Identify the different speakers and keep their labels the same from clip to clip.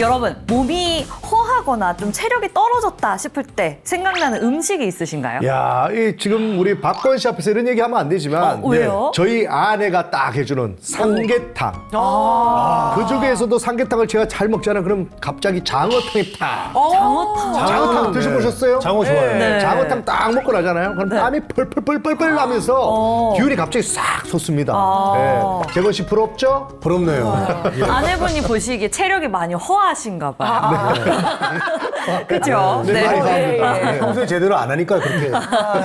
Speaker 1: 여러분, 몸이 허하거나 좀 체력이 떨어졌다 싶을 때 생각나는 음식이 있으신가요?
Speaker 2: 야, 이 지금 우리 박건 씨 앞에서 이런 얘기하면 안 되지만
Speaker 1: 왜요?
Speaker 2: 저희 아내가 딱 해주는 삼계탕. 그 중에서도 삼계탕을 제가 잘 먹잖아요. 그럼 갑자기 장어탕이 탁.
Speaker 1: 장어탕.
Speaker 2: 장어탕 드셔보셨어요?
Speaker 3: 장어 좋아요.
Speaker 1: 네.
Speaker 2: 장어탕 딱 먹고 나잖아요. 그럼 땀이 펄펄펄펄 나면서 기운이 갑자기 싹 솟습니다. 네. 재건 씨 부럽죠?
Speaker 3: 부럽네요.
Speaker 1: 아내분이 보시기에 체력이 많이 허하신가 봐요. 그죠?
Speaker 2: 네, 많이 합니다.
Speaker 3: 평소에 제대로 안 하니까 그렇게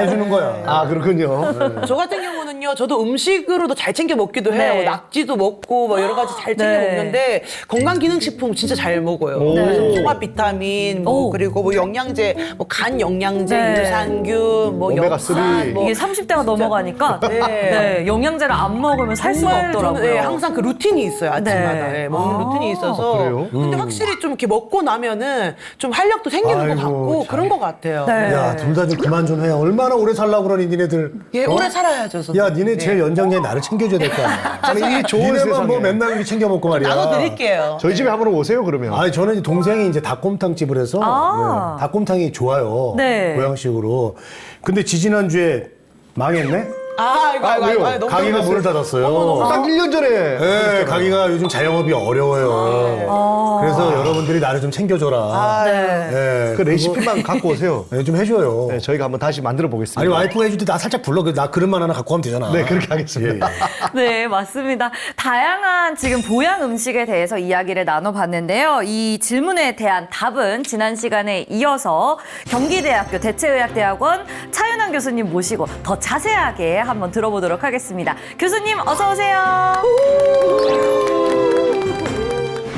Speaker 3: 해주는 거야.
Speaker 2: 아, 그렇군요.
Speaker 4: 저 같은 경우는요, 저도 음식으로도 잘 챙겨 먹기도 해요.
Speaker 1: 네.
Speaker 4: 낙지도 먹고 뭐 여러 가지 잘 챙겨
Speaker 1: 네.
Speaker 4: 먹는데 건강기능식품 진짜 잘 먹어요. 그래서 종합 비타민, 뭐
Speaker 1: 오.
Speaker 4: 그리고 뭐 영양제, 뭐 간 영양제,
Speaker 1: 네.
Speaker 4: 유산균, 뭐
Speaker 2: 오메가
Speaker 4: 엽산,
Speaker 2: 3.
Speaker 4: 뭐
Speaker 1: 이게 30대가 넘어가니까 네, 영양제를 안 먹으면 살 수가
Speaker 4: 정말
Speaker 1: 없더라고요.
Speaker 4: 저는 항상 그 루틴이 있어요. 아침마다
Speaker 1: 네.
Speaker 4: 먹는 루틴이 있어서.
Speaker 2: 그래요?
Speaker 4: 근데 확실히 좀 이렇게 먹고 나면은 좀 활력도 생기는 것
Speaker 3: 아이고,
Speaker 4: 같고
Speaker 3: 참.
Speaker 4: 그런 것 같아요.
Speaker 1: 네.
Speaker 3: 야, 둘 다 좀 그만 좀 해. 얼마나 오래 살라고 그러니, 니네들.
Speaker 4: 예,
Speaker 3: 어?
Speaker 4: 오래 살아야죠. 선생님.
Speaker 3: 야, 니네 제일 연장자인 나를 챙겨줘야 될 거 아니야.
Speaker 2: 아니, 이 좋은
Speaker 3: 니네만
Speaker 2: 세상에.
Speaker 3: 뭐 맨날 이렇게 챙겨 먹고 말이야.
Speaker 4: 나눠드릴게요.
Speaker 2: 저희 집에 한번 오세요, 그러면.
Speaker 3: 아니, 저는 이제 동생이 이제 닭곰탕 집을 해서
Speaker 1: 아.
Speaker 3: 예, 닭곰탕이 좋아요.
Speaker 1: 네.
Speaker 3: 보양식으로. 근데 지지난주에 망했네?
Speaker 4: 아이고,
Speaker 2: 왜요?
Speaker 4: 너무
Speaker 3: 가게가 문을 닫았어요.
Speaker 2: 딱 1년 전에.
Speaker 3: 네, 가게가 요즘 자영업이 어려워요. 그래서 여러분들이 나를 좀 챙겨줘라.
Speaker 1: 네.
Speaker 3: 네,
Speaker 2: 그 레시피만 갖고 오세요.
Speaker 3: 네, 좀 해줘요.
Speaker 2: 네, 저희가 한번 다시 만들어 보겠습니다.
Speaker 3: 아니, 와이프가 해줄 때 나 살짝 불러. 나 그릇만 하나 갖고 가면 되잖아.
Speaker 2: 네, 그렇게 하겠습니다.
Speaker 1: 네, 맞습니다. 다양한 지금 보양 음식에 대해서 이야기를 나눠봤는데요. 이 질문에 대한 답은 지난 시간에 이어서 경기대학교 대체의학대학원 차윤환 교수님 모시고 더 자세하게 한번 들어보도록 하겠습니다. 교수님 어서 오세요.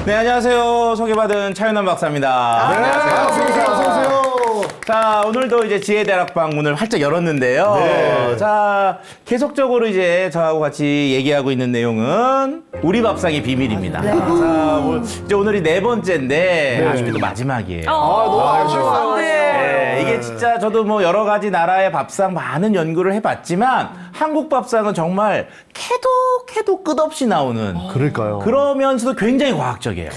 Speaker 5: 네, 안녕하세요. 소개받은 차윤환 박사입니다.
Speaker 2: 반갑습니다. 어서오세요.
Speaker 5: 자, 오늘도 이제 지혜대학방 문을 활짝 열었는데요.
Speaker 2: 네.
Speaker 5: 자, 계속적으로 이제 저하고 같이 얘기하고 있는 내용은 우리 밥상의 비밀입니다. 자, 이제 오늘이 네 번째인데 아쉽게도 마지막이에요.
Speaker 2: 너무 아쉬워요.
Speaker 5: 네, 이게 진짜 저도 뭐 여러 가지 나라의 밥상 많은 연구를 해봤지만 한국 밥상은 정말 캐도 끝없이 나오는
Speaker 2: 그러니까요.
Speaker 5: 그러면서도 굉장히 과학적이에요.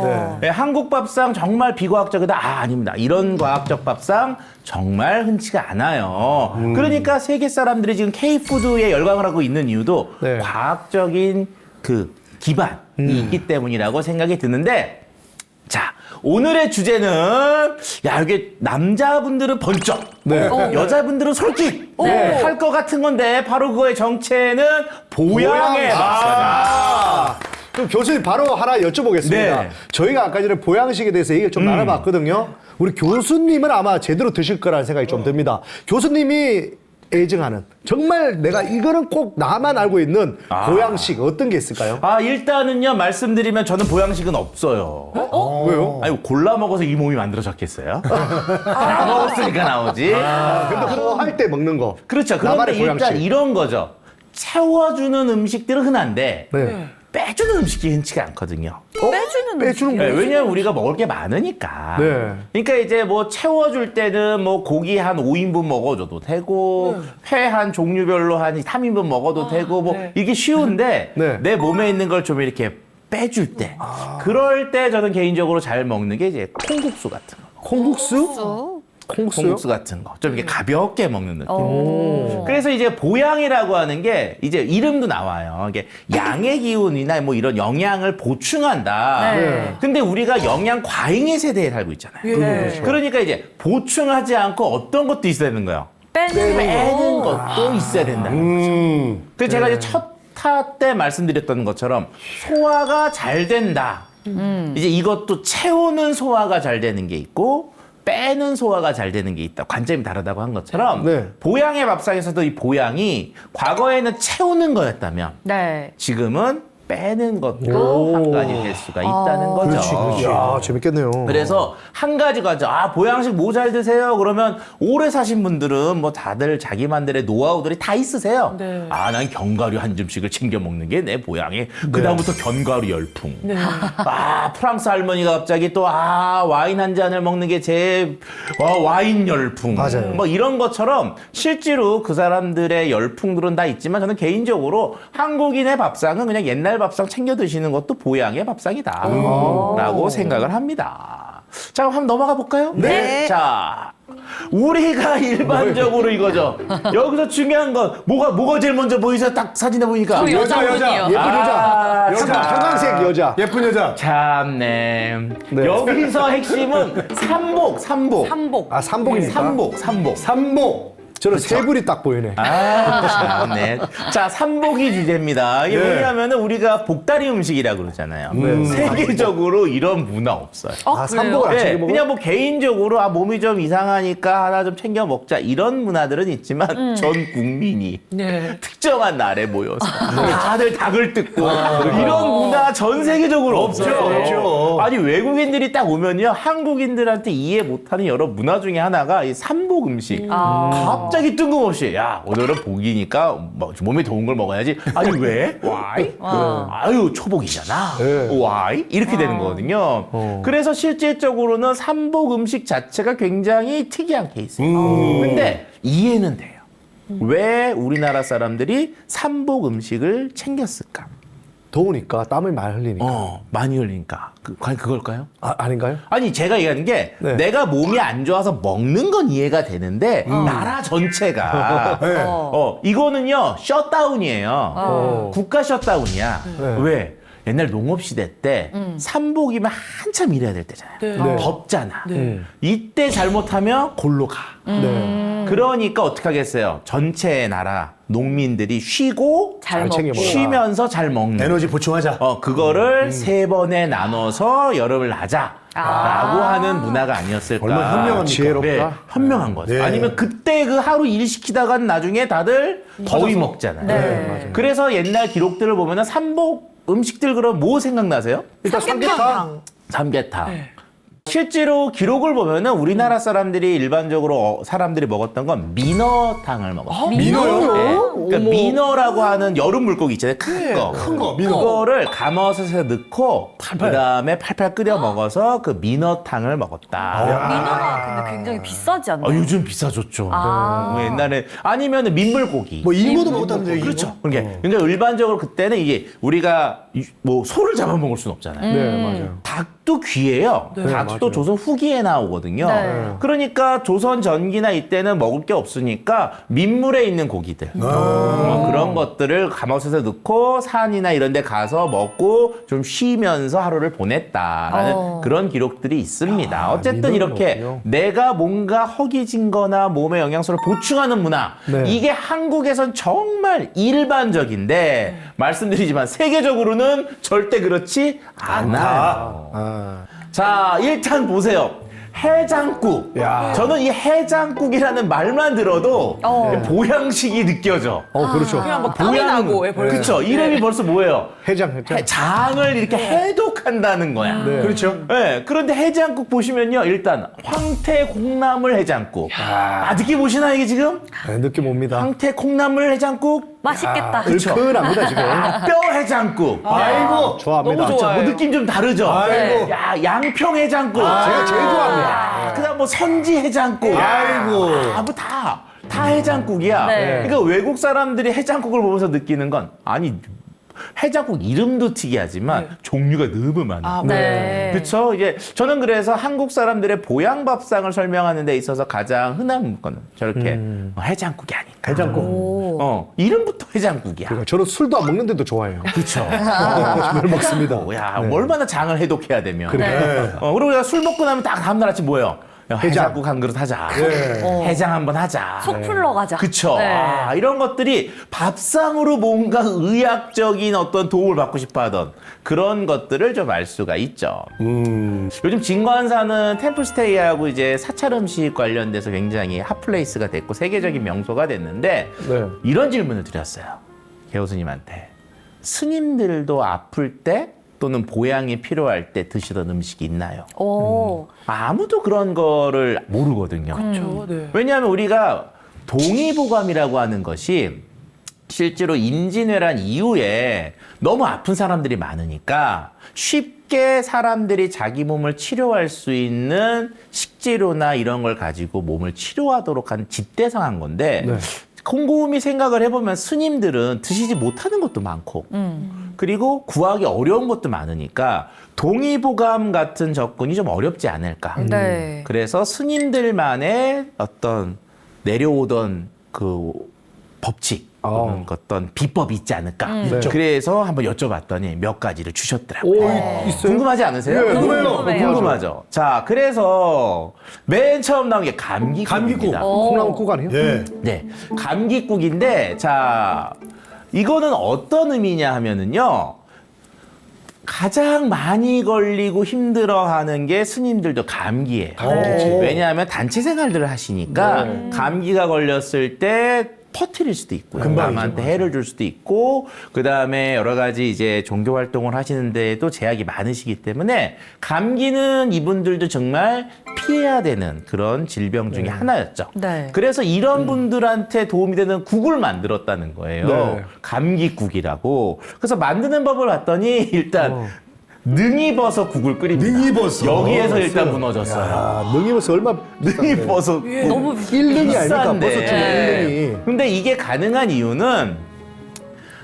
Speaker 2: 네.
Speaker 5: 네, 한국 밥상 정말 비과학적이다? 아닙니다. 이런 과학적 밥상 정말 흔치가 않아요. 그러니까 세계 사람들이 지금 K푸드에 열광을 하고 있는 이유도
Speaker 2: 네.
Speaker 5: 과학적인 그 기반이 있기 때문이라고 생각이 드는데 자, 오늘의 주제는 야, 이게 남자분들은 번쩍
Speaker 2: 네.
Speaker 5: 여자분들은 솔깃 할 것 같은 건데 바로 그거의 정체는 보양의 밥상.
Speaker 2: 그럼 교수님 바로 하나 여쭤보겠습니다.
Speaker 5: 네.
Speaker 2: 저희가 아까 전에 보양식에 대해서 얘기를 좀 나눠봤거든요. 우리 교수님은 아마 제대로 드실 거라는 생각이 좀 듭니다. 교수님이 애증하는 정말 내가 이거는 꼭 나만 알고 있는 보양식 어떤 게 있을까요?
Speaker 5: 일단은요, 말씀드리면 저는 보양식은 없어요.
Speaker 2: 왜요?
Speaker 5: 아니, 골라 먹어서 이 몸이 만들어졌겠어요? 다 먹었으니까 나오지.
Speaker 2: 근데 뭐 할 때 먹는 거.
Speaker 5: 그렇죠. 그런데
Speaker 2: 나만의
Speaker 5: 일단
Speaker 2: 보양식.
Speaker 5: 이런 거죠. 채워주는 음식들은 흔한데,
Speaker 2: 네.
Speaker 5: 빼주는 음식이 흔치가 않거든요.
Speaker 1: 빼주는
Speaker 2: 빼주는
Speaker 5: 네,
Speaker 2: 거.
Speaker 5: 왜냐면 우리가 먹을 게 많으니까.
Speaker 2: 네.
Speaker 5: 그러니까 이제 뭐 채워줄 때는 뭐 고기 한 5인분 먹어줘도 되고, 회 한 종류별로 한 3인분 먹어도 되고, 뭐 이게 쉬운데,
Speaker 2: 네.
Speaker 5: 내 몸에 있는 걸 좀 이렇게 빼줄 때. 그럴 때 저는 개인적으로 잘 먹는 게 이제 콩국수 같은 거.
Speaker 2: 콩국수? 콩국수요?
Speaker 5: 콩국수 같은 거. 좀 이렇게 가볍게 먹는 느낌. 그래서 이제 보양이라고 하는 게 이제 이름도 나와요. 이게 양의 기운이나 뭐 이런 영양을 보충한다.
Speaker 1: 네.
Speaker 5: 근데 우리가 영양 과잉의 세대에 살고 있잖아요. 그러니까 이제 보충하지 않고 어떤 것도 있어야 되는 거예요. 빼는 것도 있어야 된다. 그래서 제가 이제 첫 타 때 말씀드렸던 것처럼 소화가 잘 된다. 이제 이것도 채우는 소화가 잘 되는 게 있고 빼는 소화가 잘 되는 게 있다. 관점이 다르다고 한 것처럼
Speaker 2: 네.
Speaker 5: 보양의 밥상에서도 이 보양이 과거에는 채우는 거였다면
Speaker 1: 네.
Speaker 5: 지금은 빼는 것도 한 가지 될 수가 있다는 거죠.
Speaker 2: 이야, 재밌겠네요.
Speaker 5: 그래서 한 가지 가져. 보양식 뭐 잘 드세요? 그러면 오래 사신 분들은 뭐 다들 자기만들의 노하우들이 다 있으세요.
Speaker 4: 네.
Speaker 5: 난 견과류 한 줌씩을 챙겨 먹는 게 내 보양이. 그다음부터 견과류 열풍. 프랑스 할머니가 갑자기 또 와인 한 잔을 먹는 게 제 와인 열풍.
Speaker 2: 맞아요.
Speaker 5: 뭐 이런 것처럼 실제로 그 사람들의 열풍들은 다 있지만 저는 개인적으로 한국인의 밥상은 그냥 옛날 밥상 챙겨 드시는 것도 보양의 밥상이다. 라고 생각을 합니다. 자, 그럼 한번 넘어가 볼까요?
Speaker 4: 네.
Speaker 5: 자, 우리가 일반적으로 이거죠. 여기서 중요한 건 뭐가 제일 먼저 보이세요? 딱 사진에 보니까.
Speaker 1: 저 여자분이요.
Speaker 2: 예쁜 여자.
Speaker 3: 여자.
Speaker 2: 형광색 여자.
Speaker 3: 예쁜 여자.
Speaker 5: 참네.
Speaker 2: 네.
Speaker 5: 여기서 핵심은 삼복.
Speaker 4: 삼복.
Speaker 2: 아, 삼복입니까?
Speaker 5: 삼복.
Speaker 2: 삼복. 저는 세 불이 딱 보이네.
Speaker 5: 네. 자, 삼복이 주제입니다. 이게
Speaker 3: 네.
Speaker 5: 뭐냐면은 우리가 복다리 음식이라고 그러잖아요. 세계적으로 이런 문화 없어요.
Speaker 2: 아, 삼복을 안
Speaker 5: 네,
Speaker 2: 챙겨 먹어?
Speaker 5: 그냥 뭐 개인적으로 몸이 좀 이상하니까 하나 좀 챙겨 먹자 이런 문화들은 있지만 전 국민이
Speaker 4: 네.
Speaker 5: 특정한 날에 모여서 다들 닭을 뜯고 이런 문화 전 세계적으로 없어요.
Speaker 3: 없죠.
Speaker 5: 아니 외국인들이 딱 오면요 한국인들한테 이해 못하는 여러 문화 중에 하나가 이 삼복 음식. 갑자기 뜬금없이 야 오늘은 복이니까 뭐, 몸에 좋은 걸 먹어야지. 아니 왜? Why? 아유 초복이잖아.
Speaker 2: 네.
Speaker 5: Why? 이렇게 되는 거거든요. 그래서 실질적으로는 삼복 음식 자체가 굉장히 특이한 케이스예요. 근데 이해는 돼요. 왜 우리나라 사람들이 삼복 음식을 챙겼을까?
Speaker 2: 더우니까 땀을 많이 흘리니까.
Speaker 5: 많이 흘리니까. 과연 그걸까요?
Speaker 2: 아, 아닌가요?
Speaker 5: 아니 제가 얘기하는 게
Speaker 2: 네.
Speaker 5: 내가 몸이 안 좋아서 먹는 건 이해가 되는데 나라 전체가 이거는요 셧다운이에요. 국가 셧다운이야.
Speaker 2: 네.
Speaker 5: 왜? 옛날 농업시대 때 삼복이면 한참 일해야 될 때잖아요.
Speaker 2: 네.
Speaker 5: 덥잖아. 이때 잘못하면 골로 가.
Speaker 2: 네.
Speaker 5: 그러니까 어떻게 하겠어요? 전체 나라 농민들이 쉬고
Speaker 1: 잘
Speaker 2: 잘 챙겨
Speaker 1: 먹고.
Speaker 2: 먹어라.
Speaker 5: 쉬면서 잘 먹는
Speaker 3: 에너지 보충하자.
Speaker 5: 그거를 세 번에 나눠서 여름을 하자라고 하는 문화가 아니었을까.
Speaker 3: 얼마나 현명합니까?
Speaker 2: 지혜롭다.
Speaker 5: 네, 현명한 거죠.
Speaker 3: 네.
Speaker 5: 아니면 그때 그 하루 일 시키다가 나중에 다들 더위 먹잖아요.
Speaker 1: 네.
Speaker 2: 맞아요.
Speaker 5: 그래서 옛날 기록들을 보면 삼복 음식들 그럼 뭐 생각나세요?
Speaker 2: 일단 삼계탕.
Speaker 5: 삼계탕. 실제로 기록을 보면은 우리나라 사람들이 일반적으로 사람들이 먹었던 건 민어탕을 먹었어요.
Speaker 3: 민어요?
Speaker 5: 네. 그러니까 민어라고 하는 여름 물고기 있잖아요. 큰 거.
Speaker 3: 큰 거, 민어.
Speaker 5: 그거를 감아서 넣고 그다음에 팔팔 끓여 먹어서 그 민어탕을 먹었다.
Speaker 1: 민어가 근데 굉장히 비싸지 않나요?
Speaker 5: 요즘 비싸졌죠. 옛날에 아니면 민물고기.
Speaker 3: 뭐 잉어도 먹었다는 얘기.
Speaker 5: 그렇죠. 그러니까 일반적으로 그때는 이게 우리가 뭐 소를 잡아먹을 수는 없잖아요.
Speaker 2: 네, 맞아요.
Speaker 5: 닭도 귀해요. 닭도
Speaker 2: 맞아요.
Speaker 5: 조선 후기에 나오거든요.
Speaker 1: 네.
Speaker 5: 그러니까 조선 전기나 이때는 먹을 게 없으니까 민물에 있는 고기들 그런 것들을 가마솥에 넣고 산이나 이런 데 가서 먹고 좀 쉬면서 하루를 보냈다라는 그런 기록들이 있습니다. 어쨌든 이렇게
Speaker 2: 민어는
Speaker 5: 내가 뭔가 허기진 거나 몸에 영양소를 보충하는 문화
Speaker 2: 네.
Speaker 5: 이게 한국에선 정말 일반적인데 말씀드리지만 세계적으로는 절대 그렇지 않아요. 자, 일단 보세요. 해장국.
Speaker 2: 야.
Speaker 5: 저는 이 해장국이라는 말만 들어도 보양식이 느껴져.
Speaker 2: 그렇죠.
Speaker 4: 그냥 막 땀이 나고. 예, 벌써.
Speaker 5: 그렇죠. 이름이 벌써 뭐예요?
Speaker 2: 해장.
Speaker 5: 장을 이렇게 해독한다는 거야.
Speaker 2: 네.
Speaker 3: 그렇죠.
Speaker 5: 네, 그런데 해장국 보시면요. 일단 황태 콩나물 해장국. 느낌 오시나요, 이게 지금?
Speaker 2: 네, 느낌 옵니다.
Speaker 5: 황태 콩나물 해장국.
Speaker 1: 맛있겠다.
Speaker 2: 얼큰합니다, 지금.
Speaker 5: 뼈 해장국.
Speaker 3: 아이고.
Speaker 2: 좋아합니다.
Speaker 4: 너무 좋아요.
Speaker 5: 뭐 느낌 좀 다르죠?
Speaker 3: 아이고.
Speaker 5: 야, 양평 해장국.
Speaker 2: 제가 제일 좋아합니다.
Speaker 5: 그다음 뭐 선지 해장국.
Speaker 3: 아이고.
Speaker 5: 뭐 다 해장국이야.
Speaker 1: 네.
Speaker 5: 그러니까 외국 사람들이 해장국을 보면서 느끼는 건 아니 해장국 이름도 특이하지만 종류가 너무 많아.
Speaker 1: 네.
Speaker 5: 그렇죠. 이제 저는 그래서 한국 사람들의 보양 밥상을 설명하는 데 있어서 가장 흔한 거는 저렇게 해장국이 아닐까.
Speaker 2: 해장국.
Speaker 5: 이름부터 해장국이야.
Speaker 2: 그러니까 저는 술도 안 먹는데도 좋아해요.
Speaker 5: 그렇죠.
Speaker 2: 늘 먹습니다.
Speaker 5: 야, 얼마나 장을 해독해야 되면.
Speaker 3: 네.
Speaker 5: 그리고 우리가 술 먹고 나면 딱 다음날 아침 뭐예요? 야, 해장국 한 그릇 하자. 해장 한번 하자.
Speaker 1: 속 풀러 가자.
Speaker 5: 그쵸.
Speaker 1: 네.
Speaker 5: 이런 것들이 밥상으로 뭔가 의학적인 어떤 도움을 받고 싶어 하던 그런 것들을 좀 알 수가 있죠. 요즘 진관사는 템플스테이하고 이제 사찰 음식 관련돼서 굉장히 핫플레이스가 됐고 세계적인 명소가 됐는데
Speaker 2: 네.
Speaker 5: 이런 질문을 드렸어요. 개호스님한테. 스님들도 아플 때 또는 보양이 필요할 때 드시던 음식이 있나요?
Speaker 1: 오.
Speaker 5: 아무도 그런 거를 모르거든요.
Speaker 4: 그렇죠. 네.
Speaker 5: 왜냐하면 우리가 동의보감이라고 하는 것이 실제로 임진왜란 이후에 너무 아픈 사람들이 많으니까 쉽게 사람들이 자기 몸을 치료할 수 있는 식재료나 이런 걸 가지고 몸을 치료하도록 한 집대성한 건데
Speaker 2: 네.
Speaker 5: 곰곰이 생각을 해보면 스님들은 드시지 못하는 것도 많고 그리고 구하기 어려운 것도 많으니까 동의보감 같은 접근이 좀 어렵지 않을까.
Speaker 1: 네.
Speaker 5: 그래서 스님들만의 어떤 내려오던 그 법칙, 어떤 비법이 있지 않을까. 그래서 한번 여쭤봤더니 몇 가지를 주셨더라고요.
Speaker 2: 있어요?
Speaker 5: 궁금하지 않으세요?
Speaker 2: 네,
Speaker 1: 궁금해요.
Speaker 5: 궁금하죠. 자, 그래서 맨 처음 나온 게 감기국입니다.
Speaker 2: 콩나물국 아니에요?
Speaker 3: 예.
Speaker 5: 네, 감기국인데 자, 이거는 어떤 의미냐 하면은요. 가장 많이 걸리고 힘들어하는 게 스님들도 감기예요. 왜냐하면 단체 생활들을 하시니까 감기가 걸렸을 때 퍼뜨릴 수도 있고요. 남한테 해를 줄 수도 있고, 그 다음에 여러 가지 이제 종교 활동을 하시는데도 제약이 많으시기 때문에 감기는 이분들도 정말 피해야 되는 그런 질병 중에 하나였죠.
Speaker 1: 네.
Speaker 5: 그래서 이런 분들한테 도움이 되는 국을 만들었다는 거예요.
Speaker 2: 네.
Speaker 5: 감기국이라고. 그래서 만드는 법을 봤더니 일단 능이버섯 국을 끓입니다.
Speaker 3: 능이버섯.
Speaker 5: 여기에서 일단 무너졌어요.
Speaker 2: 아, 능이버섯 얼마
Speaker 5: 능이버섯
Speaker 1: 너무
Speaker 2: 1등이 아닙니까?
Speaker 5: 비싼데.
Speaker 2: 버섯 중에 1등이.
Speaker 5: 근데 이게 가능한 이유는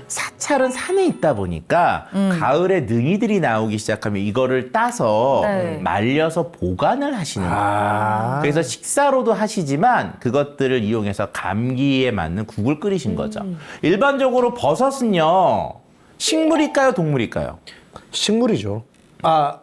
Speaker 5: 사찰은 산에 있다 보니까 가을에 능이들이 나오기 시작하면 이거를 따서
Speaker 1: 네.
Speaker 5: 말려서 보관을 하시는 거예요. 그래서 식사로도 하시지만 그것들을 이용해서 감기에 맞는 국을 끓이신 거죠. 일반적으로 버섯은요, 식물일까요, 동물일까요?
Speaker 2: 식물이죠. 아,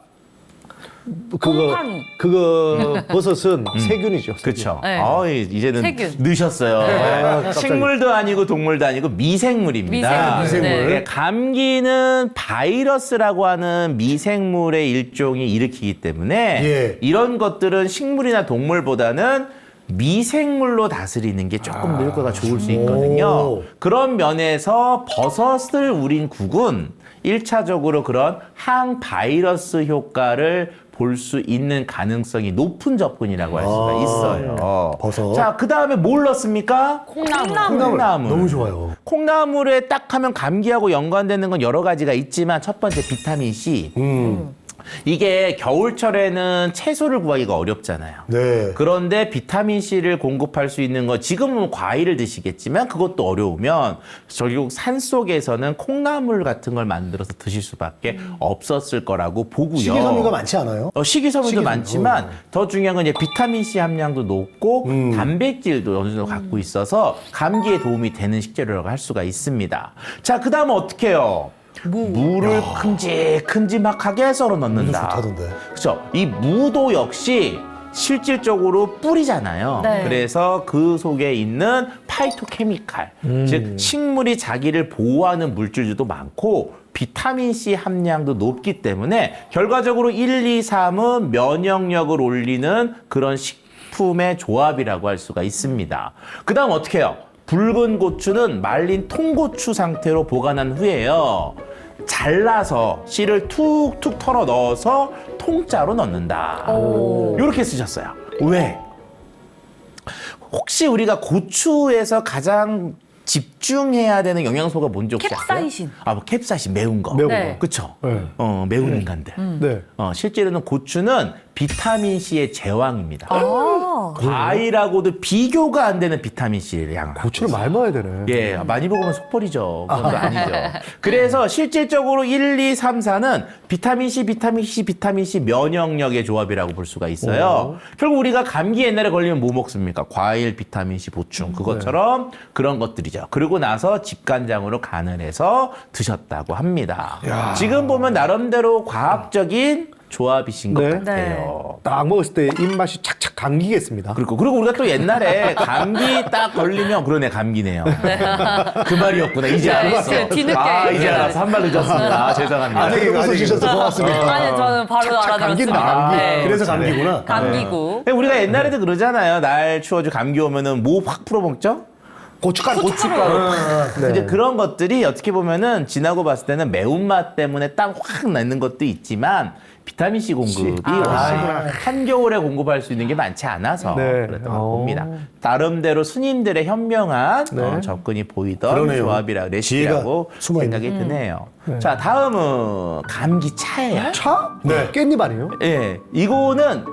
Speaker 1: 곰팡이.
Speaker 2: 그거 버섯은 세균이죠. 세균.
Speaker 5: 그렇죠.
Speaker 1: 네.
Speaker 5: 이제는
Speaker 1: 세균.
Speaker 5: 넣으셨어요.
Speaker 2: 깜짝이야.
Speaker 5: 식물도 아니고 동물도 아니고 미생물입니다.
Speaker 1: 미생물. 네.
Speaker 5: 네, 감기는 바이러스라고 하는 미생물의 일종이 일으키기 때문에
Speaker 3: 예.
Speaker 5: 이런 것들은 식물이나 동물보다는 미생물로 다스리는 게 조금 더 효과가 좋을 수 있거든요.
Speaker 3: 오.
Speaker 5: 그런 면에서 버섯을 우린 국은 1차적으로 그런 항바이러스 효과를 볼 수 있는 가능성이 높은 접근이라고 할 수가 있어요.
Speaker 3: 버섯.
Speaker 5: 자, 그 다음에 뭘 넣습니까? 콩나물.
Speaker 3: 너무 좋아요.
Speaker 5: 콩나물에 딱 하면 감기하고 연관되는 건 여러 가지가 있지만 첫 번째 비타민 C. 이게 겨울철에는 채소를 구하기가 어렵잖아요.
Speaker 3: 네.
Speaker 5: 그런데 비타민C를 공급할 수 있는 거, 지금은 과일을 드시겠지만 그것도 어려우면 결국 산속에서는 콩나물 같은 걸 만들어서 드실 수밖에 없었을 거라고 보고요.
Speaker 3: 식이섬유가 많지 않아요?
Speaker 5: 식이섬유도
Speaker 3: 식이섬유.
Speaker 5: 많지만 더 중요한 건 이제 비타민C 함량도 높고 단백질도 어느 정도 갖고 있어서 감기에 도움이 되는 식재료라고 할 수가 있습니다. 자, 그 다음은 어떻게 해요? 무를 큼직큼직하게 썰어 넣는다.
Speaker 3: 좋다던데.
Speaker 5: 그렇죠. 이 무도 역시 실질적으로 뿌리잖아요.
Speaker 1: 네.
Speaker 5: 그래서 그 속에 있는 파이토케미칼, 즉 식물이 자기를 보호하는 물질들도 많고 비타민C 함량도 높기 때문에 결과적으로 1, 2, 3은 면역력을 올리는 그런 식품의 조합이라고 할 수가 있습니다. 그 다음 어떻게 해요? 붉은 고추는 말린 통고추 상태로 보관한 후에요. 잘라서 씨를 툭툭 털어 넣어서 통짜로 넣는다. 이렇게 쓰셨어요. 왜? 혹시 우리가 고추에서 가장 집중해야 되는 영양소가 뭔지 혹시
Speaker 1: 캡사이신.
Speaker 5: 아세요? 캡사이신 매운 거.
Speaker 2: 매운
Speaker 1: 네.
Speaker 2: 거.
Speaker 5: 그쵸?
Speaker 2: 네.
Speaker 5: 매운 인간들.
Speaker 2: 네.
Speaker 5: 실제로는 고추는 비타민C의 제왕입니다.
Speaker 1: 아.
Speaker 5: 과일하고도 비교가 안 되는 비타민C를 양을
Speaker 2: 고추를 많이 먹어야 되네.
Speaker 5: 예, 많이 먹으면 속벌이죠. 그건 또 아니죠. 그래서 실질적으로 1, 2, 3, 4는 비타민C, 비타민C, 비타민C 면역력의 조합이라고 볼 수가 있어요. 결국 우리가 감기 옛날에 걸리면 뭐 먹습니까? 과일, 비타민C 보충. 그것처럼 그런 것들이죠. 그러고 나서 집간장으로 간을 해서 드셨다고 합니다. 지금 보면 나름대로 과학적인 조합이신 것
Speaker 2: 네.
Speaker 5: 같아요.
Speaker 2: 딱 먹었을 때 입맛이 착착 감기겠습니다.
Speaker 5: 그리고 우리가 또 옛날에 감기 딱 걸리면 그러네 감기네요. 그 말이었구나. 이제 알았어.
Speaker 1: 그 뒤늦게.
Speaker 5: 이제 알았어. 한 말 늦었습니다. 죄송합니다.
Speaker 3: 아직 웃어주셔서 고맙습니다.
Speaker 1: 아니 저는 바로
Speaker 2: 감기다,
Speaker 1: 알아들었습니다.
Speaker 2: 감기.
Speaker 1: 네.
Speaker 3: 그래서 감기구나.
Speaker 1: 감기고.
Speaker 5: 우리가 옛날에도 그러잖아요. 날 추워져 감기 오면은 뭐 확 풀어먹죠?
Speaker 2: 고춧가루.
Speaker 5: 이제 그런 것들이 어떻게 보면은 지나고 봤을 때는 매운맛 때문에 딱 확 나는 것도 있지만 비타민C 공급이 한겨울에 공급할 수 있는 게 많지 않아서
Speaker 2: 네.
Speaker 5: 그랬던 것 봅니다. 나름대로 스님들의 현명한 접근이 보이던
Speaker 3: 그러네요.
Speaker 5: 조합이라 레시피라고
Speaker 3: 지혜가 숨어있네.
Speaker 5: 생각이 드네요. 자, 다음은 감기차예요.
Speaker 2: 차?
Speaker 3: 네.
Speaker 2: 깻잎 아니에요?
Speaker 5: 예, 이거는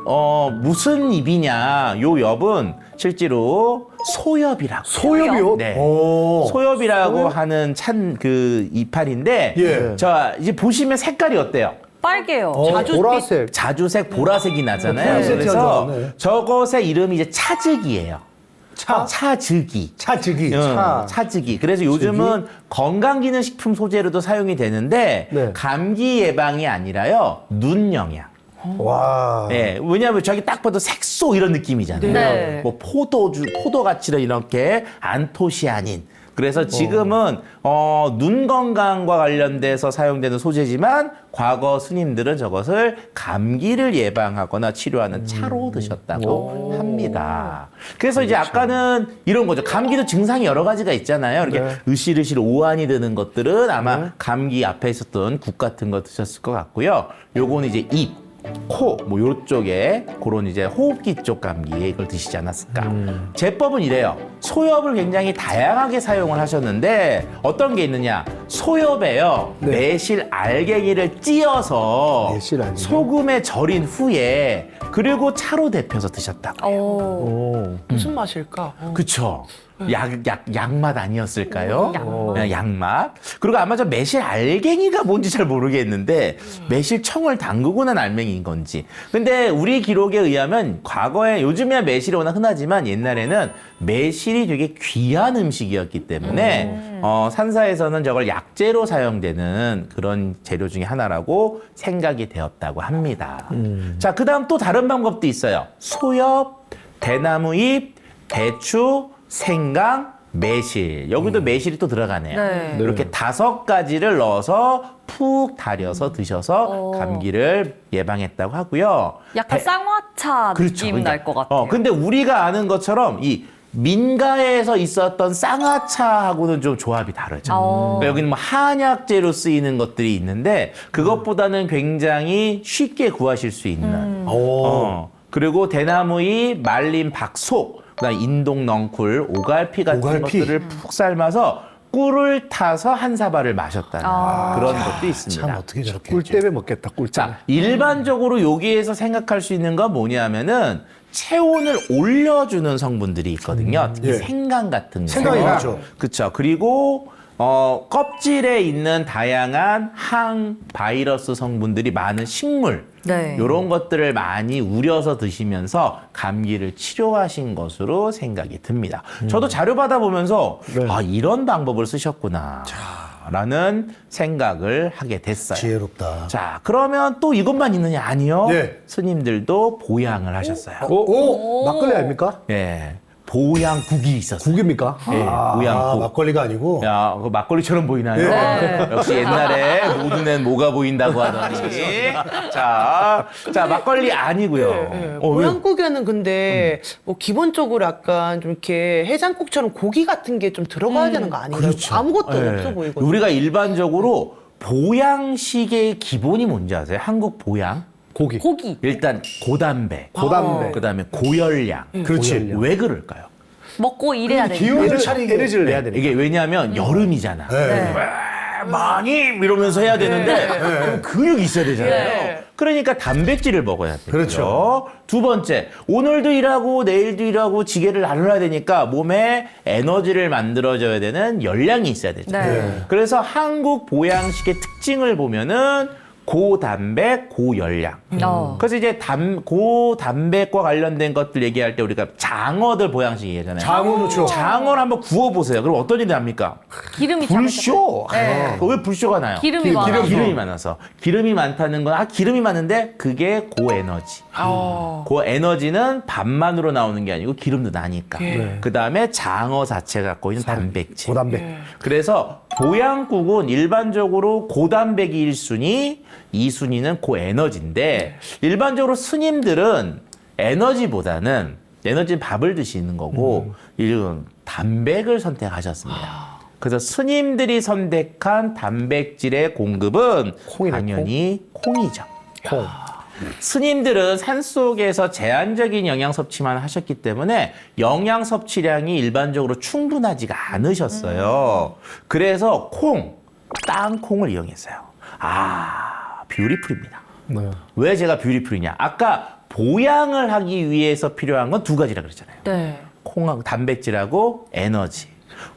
Speaker 5: 무슨 잎이냐? 요 엽은 실제로 소엽이라고.
Speaker 2: 소엽이요?
Speaker 5: 네.
Speaker 3: 오.
Speaker 5: 소엽이라고 하는 그 이파리인데
Speaker 3: 예.
Speaker 5: 자 이제 보시면 색깔이 어때요?
Speaker 1: 빨개요.
Speaker 2: 보라색.
Speaker 5: 자주색 보라색이 나잖아요.
Speaker 3: 네.
Speaker 5: 그래서
Speaker 3: 네.
Speaker 5: 저것의 이름이 이제 차즉이에요. 차즉이.
Speaker 3: 차즉이.
Speaker 5: 차즉이. 그래서 요즘은 건강기능식품 소재로도 사용이 되는데
Speaker 2: 네.
Speaker 5: 감기 예방이 아니라요 눈 영양.
Speaker 3: 와.
Speaker 5: 네, 왜냐하면 저기 딱 봐도 색소 이런 느낌이잖아요.
Speaker 1: 네.
Speaker 5: 뭐 포도같이 이렇게 안토시아닌. 그래서 지금은 눈 건강과 관련돼서 사용되는 소재지만 과거 스님들은 저것을 감기를 예방하거나 치료하는 차로 드셨다고 합니다. 그래서 이제 아까는 이런 거죠. 감기도 증상이 여러 가지가 있잖아요. 이렇게 으실으실 오한이 드는 것들은 아마 감기 앞에 있었던 국 같은 거 드셨을 것 같고요. 요거는 이제 입. 코, 뭐 요쪽에 그런 이제 호흡기 쪽 감기에 이걸 드시지 않았을까. 제법은 이래요. 소엽을 굉장히 다양하게 사용을 하셨는데 어떤 게 있느냐. 소엽에요. 매실 알갱이를 찌어서
Speaker 2: 매실 알갱이.
Speaker 5: 소금에 절인 후에 그리고 차로 데펴서 드셨다고.
Speaker 4: 무슨 맛일까?
Speaker 5: 그쵸. 약맛 아니었을까요? 약맛. 그리고 아마 저 매실 알갱이가 뭔지 잘 모르겠는데 매실청을 담그고 난 알맹이인 건지. 근데 우리 기록에 의하면 과거에 요즘에야 매실이 워낙 흔하지만 옛날에는 매실이 되게 귀한 음식이었기 때문에 산사에서는 저걸 약재로 사용되는 그런 재료 중에 하나라고 생각이 되었다고 합니다. 자, 그다음 또 다른 방법도 있어요. 소엽, 대나무잎, 대추, 생강, 매실. 여기도 매실이 또 들어가네요.
Speaker 1: 네.
Speaker 5: 이렇게 5가지를 넣어서 푹 달여서 드셔서 감기를 예방했다고 하고요.
Speaker 1: 약간 쌍화차
Speaker 5: 그렇죠.
Speaker 1: 느낌 날 것 같아요.
Speaker 5: 근데 우리가 아는 것처럼 이 민가에서 있었던 쌍화차하고는 좀 조합이 다르죠. 그러니까 여기는 뭐 한약재로 쓰이는 것들이 있는데 그것보다는 굉장히 쉽게 구하실 수 있는. 그리고 대나무잎, 말린 박속, 그다음 인동 넝쿨, 오갈피 같은
Speaker 3: 오갈피.
Speaker 5: 것들을 푹 삶아서 꿀을 타서 한 사발을 마셨다는 그런 것도 있습니다.
Speaker 3: 참 어떻게 저렇게.
Speaker 2: 꿀 때문에 먹겠다, 꿀 때문에.
Speaker 5: 자, 일반적으로 여기에서 생각할 수 있는 건 뭐냐면은 체온을 올려주는 성분들이 있거든요. 특히
Speaker 3: 예.
Speaker 5: 생강 같은 거.
Speaker 3: 생강이 많죠.
Speaker 5: 그렇죠. 그리고 껍질에 있는 다양한 항바이러스 성분들이 많은 식물.
Speaker 1: 네.
Speaker 5: 이런 것들을 많이 우려서 드시면서 감기를 치료하신 것으로 생각이 듭니다. 저도 자료 받아보면서 아, 이런 방법을 쓰셨구나. 라는 생각을 하게 됐어요.
Speaker 3: 지혜롭다.
Speaker 5: 자, 그러면 또 이것만 있느냐? 아니요.
Speaker 3: 네.
Speaker 5: 스님들도 보양을 하셨어요.
Speaker 2: 오, 막걸리 아닙니까?
Speaker 5: 예. 보양국이 있었어요.
Speaker 2: 국입니까?
Speaker 5: 예, 보양국.
Speaker 3: 막걸리가 아니고.
Speaker 5: 야, 그 막걸리처럼 보이나요? 역시 옛날에 모든 애는 뭐가 보인다고 하더니. 자, 막걸리 아니고요.
Speaker 4: 네.
Speaker 5: 왜요?
Speaker 4: 모양국에는 근데 뭐 기본적으로 약간 좀 이렇게 해장국처럼 고기 같은 게 좀 들어가야 되는 거 아닌가요?
Speaker 5: 그렇죠.
Speaker 4: 아무것도
Speaker 5: 예.
Speaker 4: 없어 보이거든요.
Speaker 5: 우리가 일반적으로 보양식의 기본이 뭔지 아세요? 한국 보양?
Speaker 1: 고기.
Speaker 5: 일단 고단백,
Speaker 2: 고단백.
Speaker 5: 그다음에 고열량.
Speaker 3: 그렇지.
Speaker 5: 왜 그럴까요?
Speaker 1: 먹고 일해야 되니까.
Speaker 3: 기운을 차리게.
Speaker 2: 에너지를 내야 되니까.
Speaker 5: 이게 왜냐하면 여름이잖아.
Speaker 3: 네.
Speaker 5: 많이 이러면서 해야 되는데 그럼 근육이 있어야 되잖아요. 그러니까 단백질을 먹어야 돼요.
Speaker 3: 그렇죠.
Speaker 5: 두 번째, 오늘도 일하고 내일도 일하고 지게를 나눠야 되니까 몸에 에너지를 만들어줘야 되는 열량이 있어야 되잖아요.
Speaker 1: 네.
Speaker 5: 그래서 한국 보양식의 특징을 보면은 고단백, 고열량. 그래서 이제 고단백과 관련된 것들 얘기할 때 우리가 장어들 보양식 얘기하잖아요.
Speaker 3: 장어 넣죠.
Speaker 5: 장어를 한번 구워보세요. 그럼 어떤 일이 납니까?
Speaker 1: 기름이
Speaker 5: 불쇼.
Speaker 1: 네.
Speaker 5: 왜 불쇼가 나요?
Speaker 1: 기름이 많아서.
Speaker 5: 기름이 많아서. 기름이 많다는 건 기름이 많은데 그게 고에너지. 고에너지는 밥만으로 나오는 게 아니고 기름도 나니까. 그 다음에 장어 자체가 갖고 있는 단백질.
Speaker 2: 고단백.
Speaker 5: 그래서 보양국은 일반적으로 고단백이 1순위, 2순위는 고에너지인데 일반적으로 스님들은 에너지는 밥을 드시는 거고 이런 단백을 선택하셨습니다. 그래서 스님들이 선택한 단백질의 공급은
Speaker 2: 콩이네,
Speaker 5: 당연히 콩이죠.
Speaker 2: 콩.
Speaker 5: 스님들은 산속에서 제한적인 영양 섭취만 하셨기 때문에 영양 섭취량이 일반적으로 충분하지가 않으셨어요. 그래서 땅콩을 이용했어요. 뷰티풀입니다.
Speaker 2: 네.
Speaker 5: 왜 제가 뷰티풀이냐? 아까 보양을 하기 위해서 필요한 건 2가지라 그랬잖아요.
Speaker 1: 네.
Speaker 5: 콩하고 단백질하고 에너지.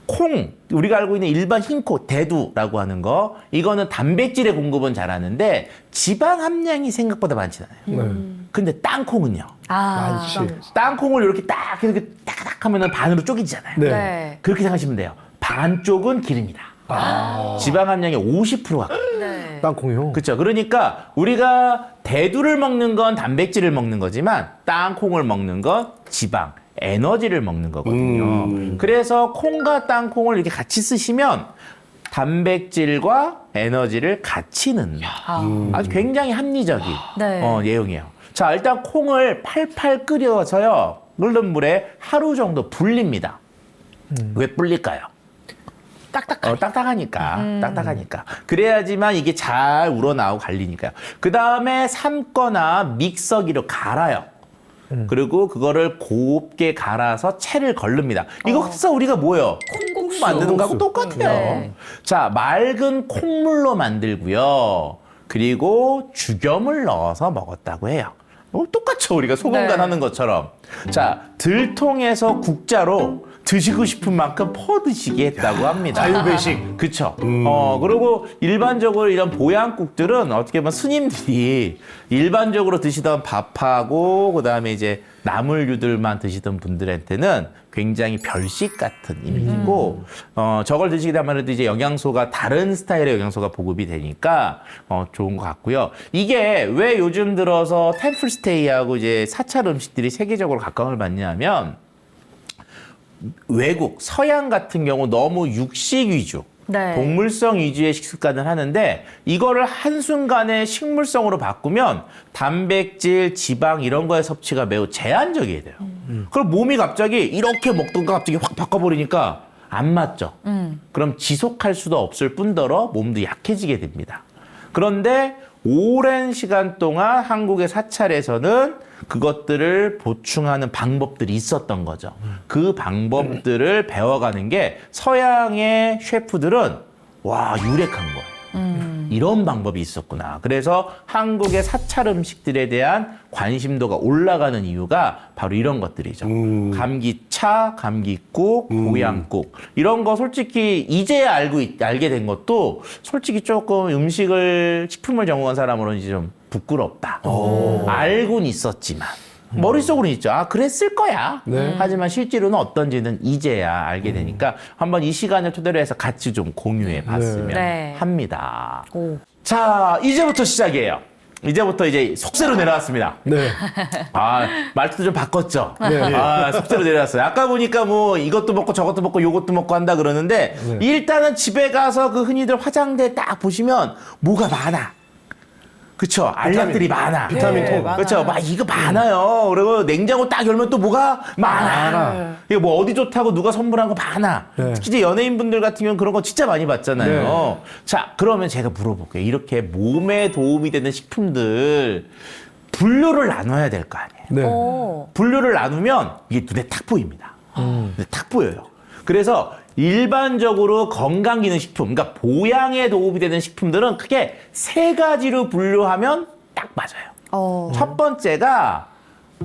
Speaker 5: 콩, 우리가 알고 있는 일반 흰콩, 대두라고 하는 거, 이거는 단백질의 공급은 잘하는데 지방 함량이 생각보다 많지 않아요. 근데 땅콩은요.
Speaker 2: 많지.
Speaker 5: 땅콩을 이렇게 딱 이렇게 딱딱 하면은 반으로 쪼개지잖아요.
Speaker 2: 네.
Speaker 1: 네.
Speaker 5: 그렇게 생각하시면 돼요. 반쪽은 기름이다. 지방 함량이 50% 가까이.
Speaker 1: 네.
Speaker 2: 땅콩이요.
Speaker 5: 그렇죠. 그러니까 우리가 대두를 먹는 건 단백질을 먹는 거지만 땅콩을 먹는 건 지방, 에너지를 먹는 거거든요. 그래서 콩과 땅콩을 이렇게 같이 쓰시면 단백질과 에너지를 같이 넣는 아주 굉장히 합리적인
Speaker 1: 네.
Speaker 5: 내용이에요. 자, 일단 콩을 팔팔 끓여서요. 끓는 물에 하루 정도 불립니다. 왜 불릴까요? 딱딱하니까. 딱딱하니까. 그래야지만 이게 잘 우러나오고 갈리니까요. 그 다음에 삶거나 믹서기로 갈아요. 그리고 그거를 곱게 갈아서 채를 걸릅니다. 이거 흡사 우리가 뭐예요? 콩국수 만드는 거하고 똑같아요.
Speaker 1: 네.
Speaker 5: 자, 맑은 콩물로 만들고요. 그리고 죽염을 넣어서 먹었다고 해요. 똑같죠. 우리가 소금간
Speaker 1: 네.
Speaker 5: 하는 것처럼. 자, 들통에서 국자로 드시고 싶은 만큼 퍼 드시게 했다고 합니다.
Speaker 3: 자유배식.
Speaker 5: 그쵸. 그리고 일반적으로 이런 보양국들은 어떻게 보면 스님들이 일반적으로 드시던 밥하고 그다음에 이제 나물류들만 드시던 분들한테는 굉장히 별식 같은 이미지고, 저걸 드시게 되면 이제 영양소가 다른 스타일의 영양소가 보급이 되니까, 좋은 것 같고요. 이게 왜 요즘 들어서 템플스테이하고 이제 사찰 음식들이 세계적으로 각광을 받냐면, 외국, 서양 같은 경우 너무 육식 위주,
Speaker 1: 네.
Speaker 5: 동물성 위주의 식습관을 하는데 이거를 한순간에 식물성으로 바꾸면 단백질, 지방 이런 거의 섭취가 매우 제한적이 돼요. 그럼 몸이 갑자기 이렇게 먹던 거 갑자기 확 바꿔버리니까 안 맞죠. 그럼 지속할 수도 없을 뿐더러 몸도 약해지게 됩니다. 그런데 오랜 시간 동안 한국의 사찰에서는 그것들을 보충하는 방법들이 있었던 거죠. 그 방법들을 배워가는 게 서양의 셰프들은 와, 유력한 거예요. 이런 방법이 있었구나. 그래서 한국의 사찰 음식들에 대한 관심도가 올라가는 이유가 바로 이런 것들이죠. 감기차, 감기국, 보양국. 이런 거 솔직히 이제 알게 된 것도 솔직히 조금 식품을 전공한 사람으로는 이제 좀 부끄럽다. 알고는 있었지만. 머릿속으로는 있죠. 아, 그랬을 거야. 하지만 실제로는 어떤지는 이제야 알게 되니까 한번 이 시간을 토대로 해서 같이 좀 공유해 봤으면
Speaker 1: 네.
Speaker 5: 합니다.
Speaker 1: 오.
Speaker 5: 자, 이제부터 시작이에요. 이제부터 이제 속세로 내려왔습니다.
Speaker 2: 네.
Speaker 5: 아, 말투도 좀 바꿨죠?
Speaker 2: 네.
Speaker 5: 아, 속세로 내려왔어요. 아까 보니까 뭐 이것도 먹고 저것도 먹고 요것도 먹고 한다 그러는데 일단은 집에 가서 그 흔히들 화장대 딱 보시면 뭐가 많아. 그쵸. 알약들이 많아.
Speaker 3: 비타민 통.
Speaker 5: 그렇죠. 막 이거 많아요. 그리고 냉장고 딱 열면 또 뭐가 많아. 이거 뭐 어디 좋다고 누가 선물한 거 많아.
Speaker 2: 네.
Speaker 5: 특히 이제 연예인분들 같은 경우는 그런 거 진짜 많이 봤잖아요.
Speaker 2: 네.
Speaker 5: 자, 그러면 제가 물어볼게요. 이렇게 몸에 도움이 되는 식품들 분류를 나눠야 될 거 아니에요.
Speaker 2: 네.
Speaker 1: 오.
Speaker 5: 분류를 나누면 이게 눈에 탁 보입니다. 눈에 탁 보여요. 그래서 일반적으로 건강기능식품, 그러니까 보양에 도움이 되는 식품들은 크게 세 가지로 분류하면 딱 맞아요. 첫 번째가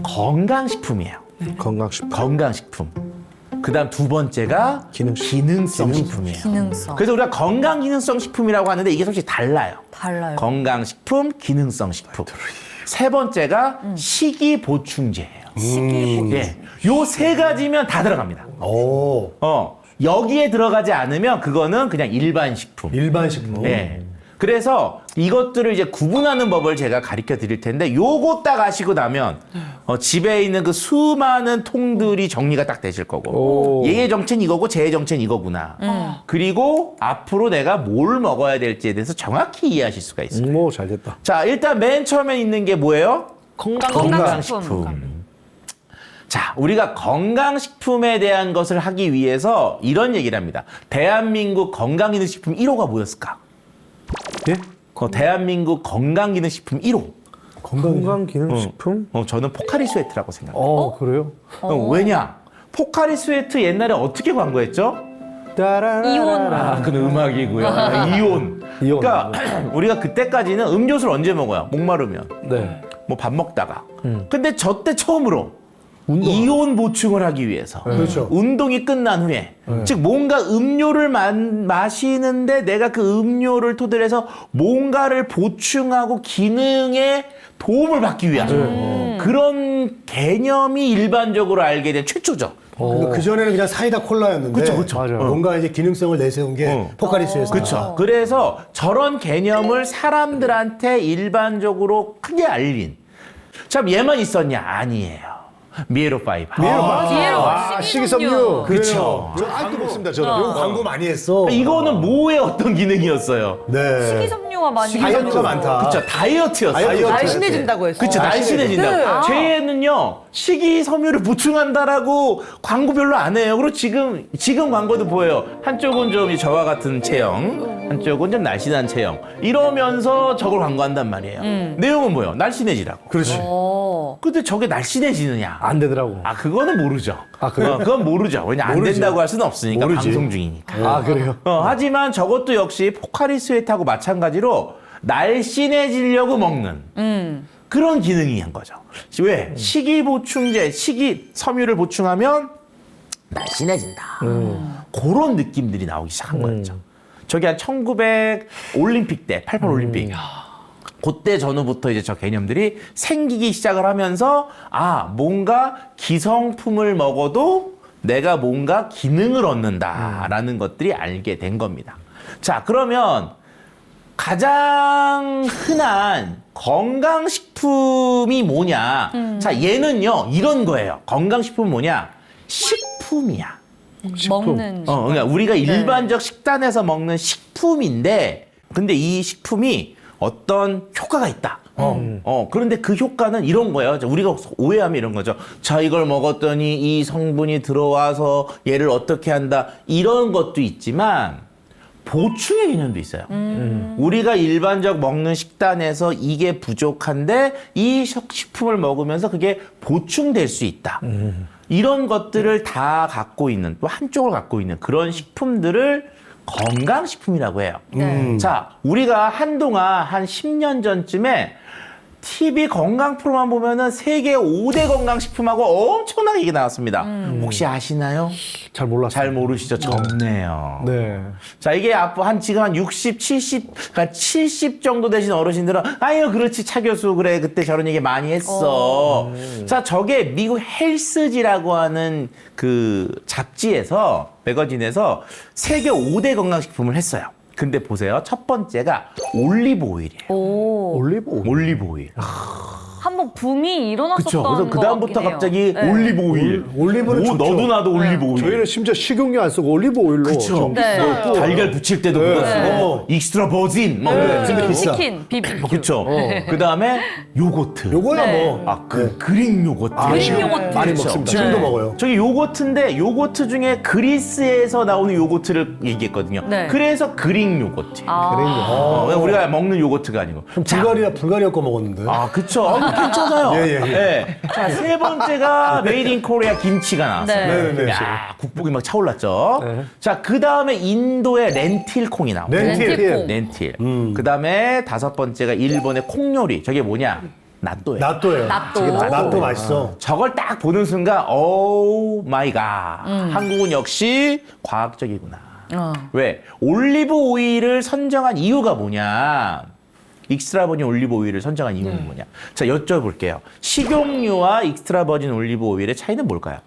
Speaker 5: 건강식품이에요.
Speaker 2: 건강식품.
Speaker 5: 건강식품. 그 다음 두 번째가 기능성 식품이에요.
Speaker 1: 기능성.
Speaker 5: 그래서 우리가 건강기능성 식품이라고 하는데 이게 솔직히 달라요.
Speaker 1: 달라요.
Speaker 5: 건강식품, 기능성 식품. 세 번째가 식이보충제예요. 예, 요 세 가지면 다 들어갑니다.
Speaker 3: 오.
Speaker 5: 여기에 들어가지 않으면 그거는 그냥 일반 식품.
Speaker 3: 일반 식품.
Speaker 5: 예. 그래서 이것들을 이제 구분하는 법을 제가 가르쳐 드릴 텐데 요거 딱 아시고 나면 집에 있는 그 수많은 통들이 정리가 딱 되실 거고
Speaker 2: 오.
Speaker 5: 얘의 정체는 이거고 쟤의 정체는 이거구나. 그리고 앞으로 내가 뭘 먹어야 될지에 대해서 정확히 이해하실 수가 있어요.
Speaker 2: 오, 잘 됐다.
Speaker 5: 자, 일단 맨 처음에 있는 게 뭐예요?
Speaker 1: 건강식품.
Speaker 5: 자, 우리가 건강식품에 대한 것을 하기 위해서 이런 얘기를 합니다. 대한민국 건강기능식품 1호가 뭐였을까?
Speaker 2: 예?
Speaker 5: 대한민국 건강기능식품 1호.
Speaker 2: 건강기능식품?
Speaker 5: 저는 포카리 스웨트라고 생각해요.
Speaker 2: 그래요?
Speaker 5: 왜냐? 포카리 스웨트 옛날에 어떻게 광고했죠?
Speaker 1: 이온.
Speaker 5: 아, 그건 음악이고요. 이온.
Speaker 2: 이온.
Speaker 5: 그러니까 우리가 그때까지는 음료수를 언제 먹어요? 목마르면.
Speaker 2: 네.
Speaker 5: 뭐 밥 먹다가. 근데 저 때 처음으로 이온 보충을 하기 위해서
Speaker 3: 그렇죠.
Speaker 5: 운동이 끝난 후에 즉 뭔가 음료를 마시는데 내가 그 음료를 토대로 해서 뭔가를 보충하고 기능에 도움을 받기 위한 그런 개념이 일반적으로 알게 된 최초죠.
Speaker 3: 그러니까 그전에는 그냥 사이다 콜라였는데
Speaker 5: 그쵸.
Speaker 2: 맞아요.
Speaker 3: 뭔가 이제 기능성을 내세운 게 포카리스에서
Speaker 5: 그렇죠. 그래서 저런 개념을 사람들한테 일반적으로 크게 알린. 참 얘만 있었냐? 아니에요. 미에로 파이바.
Speaker 1: 뒤에로
Speaker 2: 식이섬유.
Speaker 5: 그쵸.
Speaker 2: 저 아직도 먹습니다, 저는.
Speaker 3: 이거 광고 많이 했어.
Speaker 5: 이거는 뭐의 어떤 기능이었어요?
Speaker 3: 네.
Speaker 1: 식이섬유가 많이
Speaker 3: 식이섬유가 많다.
Speaker 5: 그쵸, 다이어트였어요.
Speaker 3: 다이어트.
Speaker 4: 날씬해진다고 했어.
Speaker 5: 그쵸, 날씬해진다고.
Speaker 1: 네.
Speaker 5: 쟤는요, 식이섬유를 보충한다라고 광고 별로 안 해요. 그리고 지금 광고도 보여요. 한쪽은 좀 저와 같은 체형, 한쪽은 좀 날씬한 체형. 이러면서 저걸 광고한단 말이에요. 내용은 뭐예요? 날씬해지라고.
Speaker 3: 그렇지.
Speaker 5: 근데 저게 날씬해지느냐?
Speaker 2: 안 되더라고.
Speaker 5: 아, 그거는 모르죠.
Speaker 2: 아, 그래요?
Speaker 5: 그건 모르죠. 왜냐, 안
Speaker 3: 모르지.
Speaker 5: 된다고 할 수는 없으니까,
Speaker 3: 모르지.
Speaker 5: 방송 중이니까.
Speaker 2: 아, 그래요?
Speaker 5: 하지만 저것도 역시 포카리 스웨트하고 마찬가지로 날씬해지려고 먹는 그런 기능이 한 거죠. 왜? 식이보충제, 식이섬유를 보충하면 날씬해진다. 그런 느낌들이 나오기 시작한 거였죠. 저게 한 1900 올림픽 때, 88 올림픽. 그때 전후부터 이제 저 개념들이 생기기 시작을 하면서 뭔가 기성품을 먹어도 내가 뭔가 기능을 얻는다라는 것들이 알게 된 겁니다. 자, 그러면 가장 흔한 건강식품이 뭐냐? 자, 얘는요, 이런 거예요. 건강식품은 뭐냐? 식품이야.
Speaker 1: 먹는.
Speaker 5: 그러니까 우리가 일반적 식단에서 먹는 식품인데, 근데 이 식품이 어떤 효과가 있다. 그런데 그 효과는 이런 거예요. 우리가 오해하면 이런 거죠. 자, 이걸 먹었더니 이 성분이 들어와서 얘를 어떻게 한다. 이런 것도 있지만 보충의 개념도 있어요. 우리가 일반적 먹는 식단에서 이게 부족한데 이 식품을 먹으면서 그게 보충될 수 있다. 이런 것들을 다 갖고 있는, 또 한쪽을 갖고 있는 그런 식품들을 건강식품이라고 해요. 자, 우리가 한동안 한 10년 전쯤에 TV 건강 프로만 보면은 세계 5대 건강식품하고 엄청나게 얘기 나왔습니다. 혹시 아시나요?
Speaker 2: 잘 몰랐어요.
Speaker 5: 잘 모르시죠? 적네요.
Speaker 2: 네.
Speaker 5: 자, 이게 지금 한 60, 70, 그러니까 70 정도 되신 어르신들은 아유, 그렇지, 차 교수, 그래, 그때 저런 얘기 많이 했어. 자, 저게 미국 헬스지라고 하는 그 잡지에서, 매거진에서 세계 5대 건강식품을 했어요. 근데 보세요. 첫 번째가 올리브 오일이에요.
Speaker 2: 올리브 오일.
Speaker 5: 올리브 오일.
Speaker 1: 한번 붐이 일어났었던
Speaker 5: 그쵸. 그래서
Speaker 1: 것
Speaker 5: 그다음부터
Speaker 1: 같긴 해요.
Speaker 5: 갑자기
Speaker 1: 네.
Speaker 5: 올리브 오일.
Speaker 3: 올리브는 좋죠.
Speaker 5: 너도 나도 올리브 오일.
Speaker 2: 저희는 심지어 식용유 안 쓰고 올리브 오일로.
Speaker 5: 그쵸.
Speaker 2: 좀
Speaker 1: 네.
Speaker 2: 또
Speaker 5: 달걀 부칠 때도 그거 쓰고
Speaker 3: 네.
Speaker 5: 익스트라 버진 뭐
Speaker 3: 근데 비싸.
Speaker 1: 치킨, 비비큐.
Speaker 5: 그렇죠. 그다음에 요거트.
Speaker 3: 요거야
Speaker 1: 네.
Speaker 3: 뭐.
Speaker 5: 그릭 요거트.
Speaker 1: 그릭
Speaker 2: 지금
Speaker 1: 요거트.
Speaker 2: 많이
Speaker 5: 그렇죠.
Speaker 2: 먹습니다.
Speaker 3: 지금도
Speaker 1: 네.
Speaker 3: 먹어요.
Speaker 5: 저기 요거트인데 요거트 중에 그리스에서 나오는 요거트를 얘기했거든요.
Speaker 1: 네.
Speaker 5: 그래서 그릭 요거트.
Speaker 2: 그런
Speaker 5: 우리가 먹는 요거트가 아니고.
Speaker 3: 불가리아 거 먹었는데.
Speaker 5: 그쵸. 괜찮아요.
Speaker 3: 예.
Speaker 5: 자, 세 번째가 메이드 인 코리아 김치가 나왔어요.
Speaker 1: 네.
Speaker 3: 네네네.
Speaker 5: 야, 국복이 막 차올랐죠. 자, 그 다음에 인도의 렌틸콩이 나옵니다.
Speaker 3: 렌틸.
Speaker 5: 렌틸. 그 다음에 다섯 번째가 일본의 콩요리. 저게 뭐냐? 나또예요.
Speaker 3: 나또예요. 나또 맛있어.
Speaker 5: 저걸 딱 보는 순간, 오 마이 갓. 한국은 역시 과학적이구나. 왜? 올리브 오일을 선정한 이유가 뭐냐? 익스트라 버진 올리브 오일을 선정한 이유는 뭐냐? 자, 여쭤볼게요. 식용유와 익스트라 버진 올리브 오일의 차이는 뭘까요?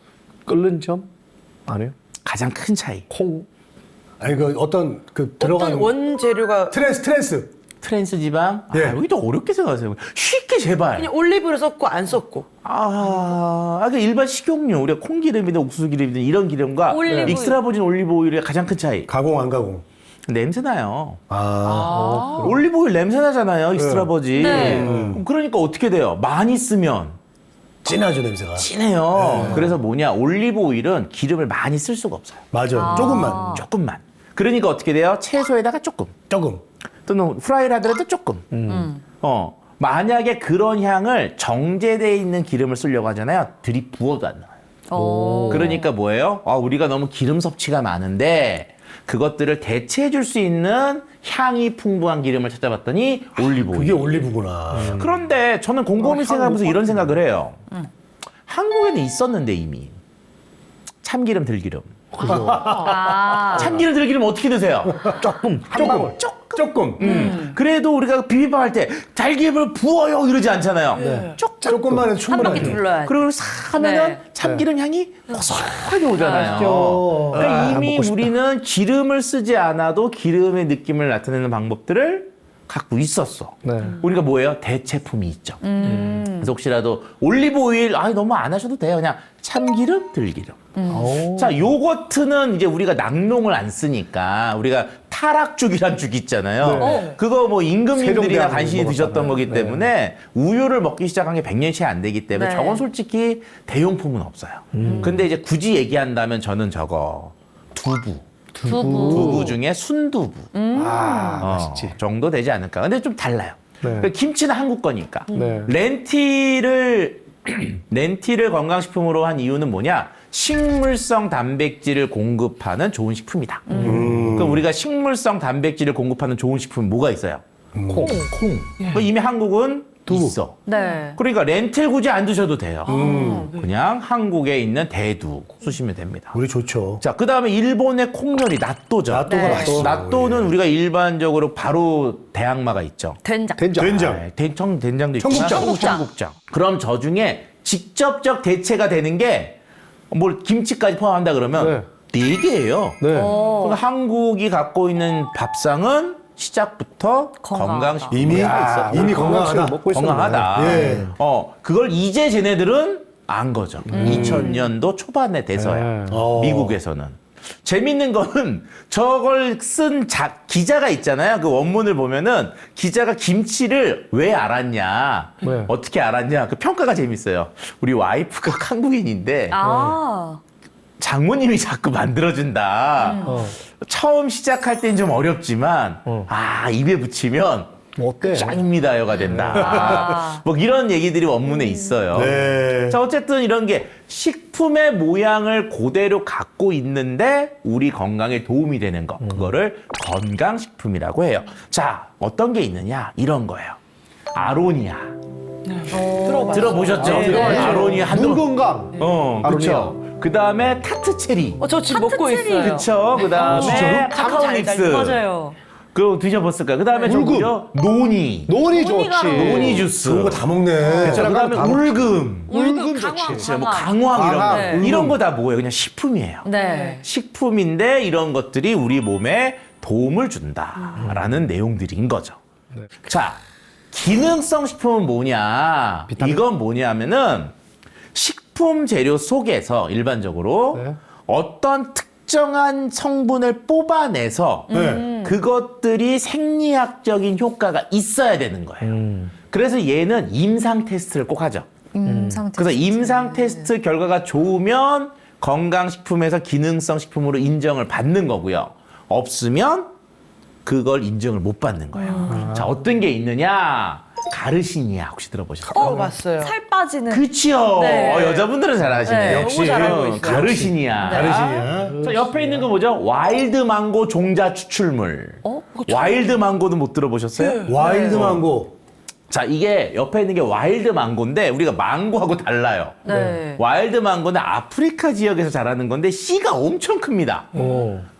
Speaker 2: 끓는 점? 아니에요?
Speaker 5: 가장 큰 차이.
Speaker 2: 콩.
Speaker 3: 아니 그 어떤 그 들어가는
Speaker 4: 어떤 원재료가
Speaker 3: 트랜스.
Speaker 5: 트랜스 지방?
Speaker 3: 예.
Speaker 5: 여기도 어렵게 생각하세요. 쉽게 제발.
Speaker 4: 그냥 올리브를 썼고 안 썼고.
Speaker 5: 그 일반 식용유, 우리가 콩기름이든 옥수수기름이든 이런 기름과
Speaker 1: 올리브
Speaker 5: 익스트라 버진 올리브 오일의 가장 큰 차이.
Speaker 3: 가공 안 가공.
Speaker 5: 냄새 나요.
Speaker 3: 아.
Speaker 5: 올리브 오일 냄새 나잖아요, 익스트라 버진.
Speaker 1: 네.
Speaker 5: 그러니까 어떻게 돼요? 많이 쓰면
Speaker 3: 진하죠 냄새가.
Speaker 5: 진해요. 그래서 뭐냐, 올리브 오일은 기름을 많이 쓸 수가 없어요.
Speaker 3: 맞아.
Speaker 5: 조금만. 그러니까 어떻게 돼요? 채소에다가 조금. 또는 프라이를 하더라도 조금. 만약에 그런 향을 정제되어 있는 기름을 쓰려고 하잖아요. 들이부어도 안 나와요. 그러니까 뭐예요? 우리가 너무 기름 섭취가 많은데 그것들을 대체해 줄 수 있는 향이 풍부한 기름을 찾아봤더니 올리브 오일.
Speaker 3: 그게 올리브구나.
Speaker 5: 그런데 저는 곰곰이 생각하면서 이런 생각을 해요. 한국에는 있었는데 이미 참기름 들기름.
Speaker 1: 아.
Speaker 5: 참기름 들기름 어떻게 드세요?
Speaker 2: 조금 한 방울.
Speaker 3: 조금.
Speaker 5: 그래도 우리가 비빔밥 할 때 달걀을 부어요 이러지 않잖아요.
Speaker 3: 조금만 해도
Speaker 1: 한
Speaker 3: 충분하게.
Speaker 1: 바퀴 둘러야지.
Speaker 5: 그리고 싹 하면은
Speaker 1: 네.
Speaker 5: 참기름 향이 고소하게 오잖아요.
Speaker 3: 맛있죠.
Speaker 5: 그러니까
Speaker 2: 아,
Speaker 5: 이미
Speaker 2: 먹고 싶다.
Speaker 5: 우리는 기름을 쓰지 않아도 기름의 느낌을 나타내는 방법들을 갖고 있었어.
Speaker 2: 네.
Speaker 5: 우리가 뭐예요? 대체품이 있죠. 그래서 혹시라도 올리브 오일 너무 안 하셔도 돼요. 그냥 참기름, 들기름. 자, 요거트는 이제 우리가 낙농을 안 쓰니까 우리가 타락죽이란 죽 있잖아요. 그거 뭐 임금님들이나
Speaker 2: 세종대왕
Speaker 5: 간신히 드셨던
Speaker 2: 먹었잖아요.
Speaker 5: 거기 때문에 우유를 먹기 시작한 게 100년이 채 안 되기 때문에
Speaker 1: 네.
Speaker 5: 저건 솔직히 대용품은 없어요. 근데 이제 굳이 얘기한다면 저는 저거 두부. 두부 중에 순두부
Speaker 2: 맛있지.
Speaker 5: 정도 되지 않을까. 근데 좀 달라요.
Speaker 2: 네.
Speaker 5: 그러니까 김치는 한국 거니까.
Speaker 2: 네.
Speaker 5: 렌틸을 건강식품으로 한 이유는 뭐냐? 식물성 단백질을 공급하는 좋은 식품이다. 그러니까 우리가 식물성 단백질을 공급하는 좋은 식품은 뭐가 있어요? 콩. 그러니까 이미 한국은 있어.
Speaker 1: 네.
Speaker 5: 그러니까 렌틸 굳이 안 드셔도 돼요. 그냥 한국에 있는 대두 쓰시면 됩니다.
Speaker 3: 우리 좋죠.
Speaker 5: 자, 그 다음에 일본의 콩요리 나또죠.
Speaker 3: 나또가 맛있어.
Speaker 5: 나또는 우리가 일반적으로 바로 대항마가 있죠.
Speaker 1: 된장.
Speaker 2: 된장.
Speaker 3: 된장.
Speaker 5: 된장도 있구나. 청국장. 그럼 저 중에 직접적 대체가 되는 게 뭘 김치까지 포함한다 그러면 네 개예요.
Speaker 2: 네.
Speaker 5: 그러니까 한국이 갖고 있는 밥상은 시작부터
Speaker 1: 건강하다.
Speaker 5: 건강식품이
Speaker 3: 이미
Speaker 5: 있어.
Speaker 3: 이미 건강하다.
Speaker 2: 먹고 있었네.
Speaker 5: 건강하다.
Speaker 3: 예.
Speaker 5: 그걸 이제 쟤네들은 안 거죠. 2000년도 초반에 돼서야.
Speaker 2: 네.
Speaker 5: 미국에서는. 재밌는 거는 저걸 쓴 기자가 있잖아요. 그 원문을 보면은 기자가 김치를 왜 알았냐.
Speaker 2: 네.
Speaker 5: 어떻게 알았냐. 그 평가가 재밌어요. 우리 와이프가 한국인인데
Speaker 1: 아.
Speaker 5: 장모님이 자꾸 만들어준다. 처음 시작할 땐 좀 어렵지만 입에 붙이면
Speaker 2: 뭐 어때?
Speaker 5: 짱입니다요가 된다. 뭐 이런 얘기들이 원문에 있어요.
Speaker 3: 네.
Speaker 5: 자, 어쨌든 이런 게 식품의 모양을 그대로 갖고 있는데 우리 건강에 도움이 되는 거. 그거를 건강식품이라고 해요. 자, 어떤 게 있느냐? 이런 거예요. 아로니아. 들어보셨죠? 아로니아 한두
Speaker 2: 눈 건강.
Speaker 5: 그렇죠. 그 다음에 타트 체리.
Speaker 4: 저 지금 먹고 있어요.
Speaker 5: 그렇죠. 그 다음에 카카오 믹스.
Speaker 1: 맞아요.
Speaker 5: 그거 드셔봤을까요? 그 다음에
Speaker 2: 울금.
Speaker 5: 저거죠? 노니.
Speaker 2: 논이
Speaker 1: 논이가
Speaker 2: 좋지.
Speaker 5: 노니 주스.
Speaker 3: 좋은 거 다 먹네.
Speaker 5: 그 다음에 울금.
Speaker 2: 울금
Speaker 1: 강황,
Speaker 2: 좋지.
Speaker 5: 진짜 뭐
Speaker 1: 강황.
Speaker 5: 강황 이런 거.
Speaker 1: 네.
Speaker 5: 이런 거 다 뭐예요? 그냥 식품이에요.
Speaker 1: 네.
Speaker 5: 식품인데 이런 것들이 우리 몸에 도움을 준다라는 내용들인 거죠. 자, 기능성 식품은 뭐냐? 이건 뭐냐면은 식품 재료 속에서 일반적으로
Speaker 2: 네.
Speaker 5: 어떤 특정한 성분을 뽑아내서 그것들이 생리학적인 효과가 있어야 되는 거예요. 그래서 얘는 임상 테스트를 꼭 하죠.
Speaker 1: 상태.
Speaker 5: 그래서 임상 테스트 결과가 좋으면 건강식품에서 기능성 식품으로 인정을 받는 거고요. 없으면 그걸 인정을 못 받는 거예요. 자, 어떤 게 있느냐? 가르시니아 혹시 들어보셨어요?
Speaker 4: 봤어요.
Speaker 1: 살 빠지는.
Speaker 5: 그치요.
Speaker 1: 네.
Speaker 5: 여자분들은 잘 아시네요.
Speaker 1: 네,
Speaker 3: 역시.
Speaker 4: 너무 잘 알고 있어요.
Speaker 5: 가르시니아.
Speaker 3: 가르시니아.
Speaker 5: 자, 옆에 있는 거 뭐죠? 와일드 망고 종자 추출물. 와일드 망고는 못 들어보셨어요?
Speaker 3: 와일드 망고.
Speaker 5: 자, 이게 옆에 있는 게 와일드 망고인데 우리가 망고하고 달라요.
Speaker 1: 네.
Speaker 5: 와일드 망고는 아프리카 지역에서 자라는 건데 씨가 엄청 큽니다.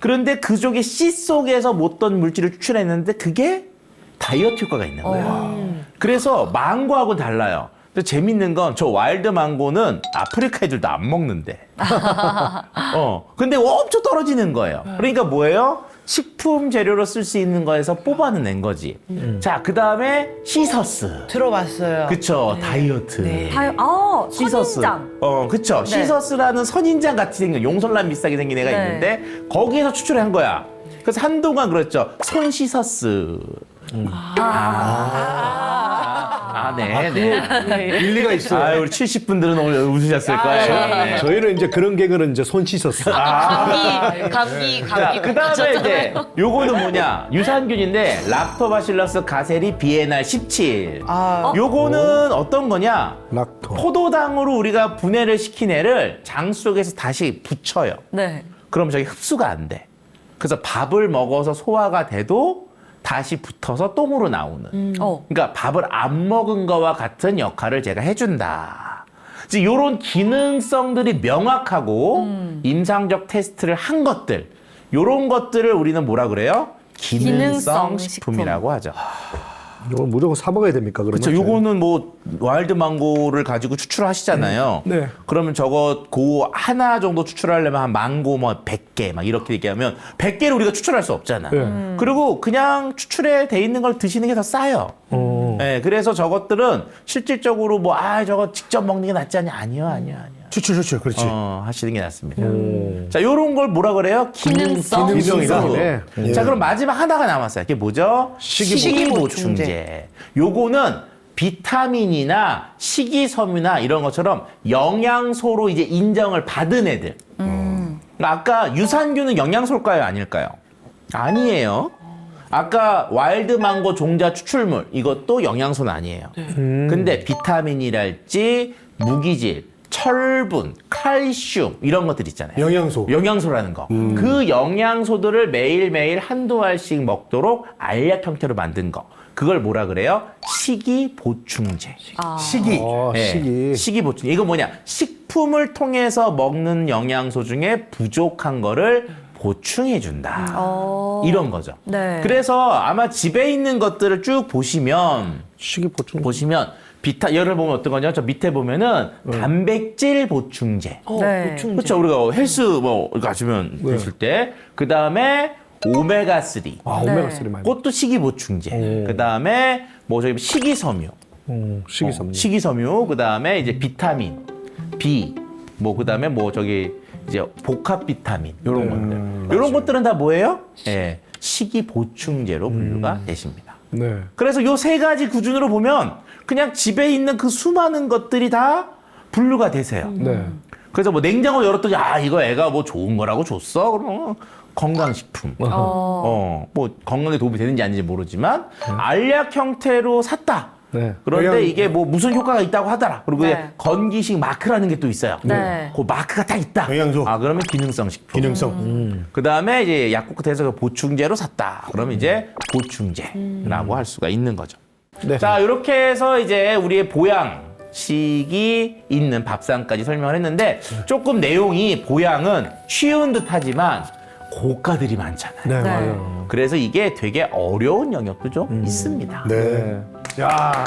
Speaker 5: 그런데 그쪽에 씨 속에서 못던 물질을 추출했는데 그게 다이어트 효과가 있는 거예요. 그래서 망고하고 달라요. 근데 재밌는 건 저 와일드 망고는 아프리카 애들도 안 먹는데. 근데 엄청 떨어지는 거예요. 그러니까 뭐예요? 식품 재료로 쓸 수 있는 거에서 뽑아낸 거지. 자, 그 다음에 시서스.
Speaker 4: 들어봤어요.
Speaker 5: 그쵸, 다이어트. 시서스.
Speaker 1: 선인장.
Speaker 5: 그쵸.
Speaker 1: 네.
Speaker 5: 시서스라는 선인장 같이 생긴 용설란 비슷하게 생긴 애가
Speaker 1: 네.
Speaker 5: 있는데 거기에서 추출한 거야. 그래서 한동안 그랬죠. 손 시서스. 네.
Speaker 2: 일리가 있어요.
Speaker 5: 아유, 우리 70분들은 오늘 웃으셨을 거예요. 네.
Speaker 2: 저희는 이제 그런 개그는 이제 손 씻었어요.
Speaker 1: 감기.
Speaker 5: 자, 그 다음에 이제 요거는 뭐냐. 유산균인데 락토바실러스 가세리 비에날 17. 요거는 어떤 거냐.
Speaker 2: 락토.
Speaker 5: 포도당으로 우리가 분해를 시킨 애를 장 속에서 다시 붙여요.
Speaker 1: 네.
Speaker 5: 그럼 저기 흡수가 안 돼. 그래서 밥을 먹어서 소화가 돼도 다시 붙어서 똥으로 나오는. 그러니까 밥을 안 먹은 거와 같은 역할을 제가 해준다. 즉 이런 기능성들이 명확하고 임상적 테스트를 한 것들, 이런 것들을 우리는 뭐라 그래요? 기능성 식품이라고 하죠.
Speaker 2: 이걸 무조건 사 먹어야 됩니까? 그러면?
Speaker 5: 그렇죠. 요거는 뭐 와일드 망고를 가지고 추출하시잖아요.
Speaker 2: 네.
Speaker 5: 그러면 저거 그 하나 정도 추출하려면 한 망고 뭐 100개 막 이렇게 얘기하면 100개를 우리가 추출할 수 없잖아. 그리고 그냥 추출에 돼 있는 걸 드시는 게 더 싸요. 네, 그래서 저것들은 실질적으로 뭐 저거 직접 먹는 게 낫지 않냐? 아니요.
Speaker 3: 추출, 그렇지.
Speaker 5: 하시는 게 낫습니다. 자, 요런 걸 뭐라 그래요?
Speaker 1: 기능성.
Speaker 3: 기능성이다.
Speaker 2: 네.
Speaker 5: 자, 그럼 마지막 하나가 남았어요. 그게 뭐죠? 식이보충제. 요거는 비타민이나 식이섬유나 이런 것처럼 영양소로 이제 인정을 받은 애들. 그러니까 아까 유산균은 영양소일까요? 아닐까요? 아니에요. 아까 와일드 망고 종자 추출물 이것도 영양소는 아니에요. 근데 비타민이랄지 무기질, 철분, 칼슘 이런 것들 있잖아요. 영양소라는 거. 그 영양소들을 매일매일 한두 알씩 먹도록 알약 형태로 만든 거. 그걸 뭐라 그래요? 식이보충제.
Speaker 3: 식이.
Speaker 5: 네, 식이보충제. 이거 뭐냐? 식품을 통해서 먹는 영양소 중에 부족한 거를 보충해준다. 이런 거죠.
Speaker 1: 네.
Speaker 5: 그래서 아마 집에 있는 것들을 쭉 보시면 예를 보면 어떤 거냐? 저 밑에 보면은 단백질 보충제.
Speaker 1: 네.
Speaker 4: 보충제.
Speaker 5: 그렇죠. 우리가 헬스 뭐 가시면 되실 때. 그 다음에 오메가3.
Speaker 2: 오메가3 많이.
Speaker 5: 그것도 식이보충제. 그 다음에 뭐 저기 식이섬유.
Speaker 2: 식이섬유.
Speaker 5: 식이섬유. 그 다음에 이제 비타민 B. 뭐 그 다음에 뭐 저기 이제 복합 비타민 이런 것들. 이런 것들은 다 뭐예요? 예, 식이보충제로 분류가 되십니다.
Speaker 2: 네.
Speaker 5: 그래서 요 세 가지 기준으로 보면 그냥 집에 있는 그 수많은 것들이 다 분류가 되세요.
Speaker 2: 네.
Speaker 5: 그래서 뭐 냉장고 열었더니 이거 애가 뭐 좋은 거라고 줬어? 그러면 건강식품. 뭐 건강에 도움이 되는지 아닌지 모르지만 알약 형태로 샀다.
Speaker 2: 네.
Speaker 5: 그런데 이게 뭐 무슨 효과가 있다고 하더라. 그리고
Speaker 1: 네.
Speaker 5: 건기식 마크라는 게 또 있어요.
Speaker 1: 네.
Speaker 5: 그 마크가 딱 있다.
Speaker 3: 영양소.
Speaker 5: 그러면 기능성 식품.
Speaker 3: 기능성.
Speaker 5: 그 다음에 이제 약국 끝에서 그 보충제로 샀다. 그러면 이제 보충제라고 할 수가 있는 거죠.
Speaker 2: 네.
Speaker 5: 자, 이렇게 해서 이제 우리의 보양식이 있는 밥상까지 설명을 했는데 조금 내용이 보양은 쉬운 듯 하지만 고가들이 많잖아요.
Speaker 2: 네,
Speaker 1: 네.
Speaker 2: 맞아요.
Speaker 5: 그래서 이게 되게 어려운 영역도 좀 있습니다.
Speaker 3: 네.
Speaker 2: 야.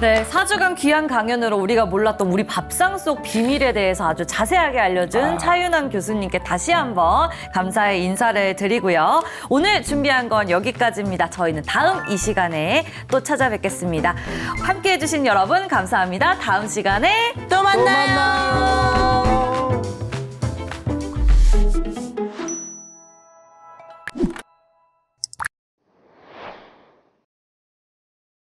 Speaker 1: 네, 4주간 귀한 강연으로 우리가 몰랐던 우리 밥상 속 비밀에 대해서 아주 자세하게 알려준 차윤환 교수님께 다시 한번 감사의 인사를 드리고요. 오늘 준비한 건 여기까지입니다. 저희는 다음 이 시간에 또 찾아뵙겠습니다. 함께해 주신 여러분 감사합니다. 다음 시간에
Speaker 4: 또 만나요.